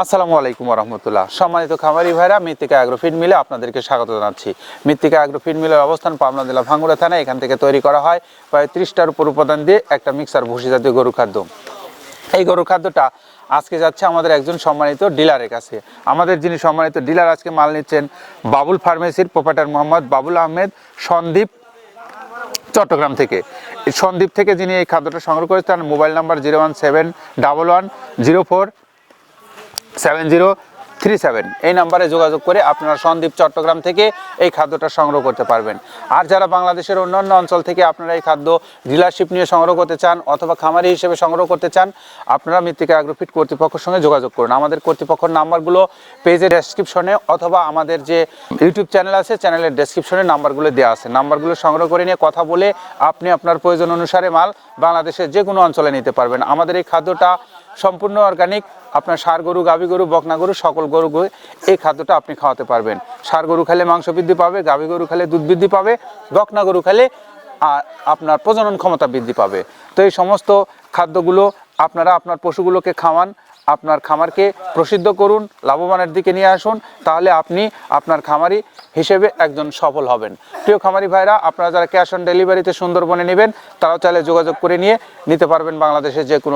আসসালামু আলাইকুম রহমতুল্লাহ। সম্মানিত খামারি ভাইরা, মৃত্তিকা অ্যাগ্রো ফিড মিলে আপনাদেরকে স্বাগত জানাচ্ছি। মৃত্তিকা অ্যাগ্রো ফিড মিলের অবস্থান পাবনা জেলা ভাঙ্গুড়া থানা। এখান থেকে তৈরি করা হয় প্রায় 30টার উপর উপাদান দিয়ে একটা মিক্সার ভুসি জাতীয় গরু খাদ্য। এই গরুর খাদ্যটা আজকে যাচ্ছে আমাদের একজন সম্মানিত ডিলারের কাছে। আমাদের যিনি সম্মানিত ডিলার আজকে মাল নিচ্ছেন বাবুল ফার্মেসির প্রোপাইটার মোহাম্মদ বাবুল আহমেদ সন্দীপ, চট্টগ্রাম থেকে। এই সন্দীপ থেকে যিনি এই খাদ্যটা সংগ্রহ করেছেন, তার মোবাইল নাম্বার 01711047037। এই নাম্বারে যোগাযোগ করে আপনারা সন্দীপ চট্টগ্রাম থেকে এই খাদ্যটা সংগ্রহ করতে পারবেন। আর যারা বাংলাদেশের অন্যান্য অঞ্চল থেকে আপনারা এই খাদ্য ডিলারশিপ নিয়ে সংগ্রহ করতে চান অথবা খামারি হিসেবে সংগ্রহ করতে চান, আপনারা মৃত্তিকা অ্যাগ্রো ফিড কর্তৃপক্ষের সঙ্গে যোগাযোগ করুন। আমাদের কর্তৃপক্ষের নাম্বারগুলো পেজের ডেসক্রিপশনে অথবা আমাদের যে ইউটিউব চ্যানেল আছে, চ্যানেলের ডেসক্রিপশনে নাম্বারগুলো দেওয়া আছে। নাম্বারগুলো সংগ্রহ করে নিয়ে কথা বলে আপনি আপনার প্রয়োজন অনুসারে মাল বাংলাদেশের যে কোনো অঞ্চলে নিতে পারবেন। আমাদের এই খাদ্যটা সম্পূর্ণ অর্গানিক। আপনার ষাঁড় গরু, গাভী গরু, বকনা গরু, সকল গরু এই খাদ্যটা আপনি খাওয়াতে পারবেন। ষাঁড় গরু খেলে মাংস বৃদ্ধি পাবে, গাভী গরু খেলে দুধ বৃদ্ধি পাবে, বকনা গরু খেলে আপনার প্রজনন ক্ষমতা বৃদ্ধি পাবে। তো এই সমস্ত খাদ্যগুলো আপনারা আপনার পশুগুলোকে খাওয়ান, আপনার খামারকে প্রসিদ্ধ করুন, লাভবানের দিকে নিয়ে আসুন। তাহলে আপনি আপনার খামারি হিসেবে একজন সফল হবেন। প্রিয় খামারি ভাইরা, আপনারা যারা ক্যাশ অন ডেলিভারিতে সুন্দরবনে নেবেন, তারাও চাইলে যোগাযোগ করে নিতে পারবেন বাংলাদেশের যে কোনো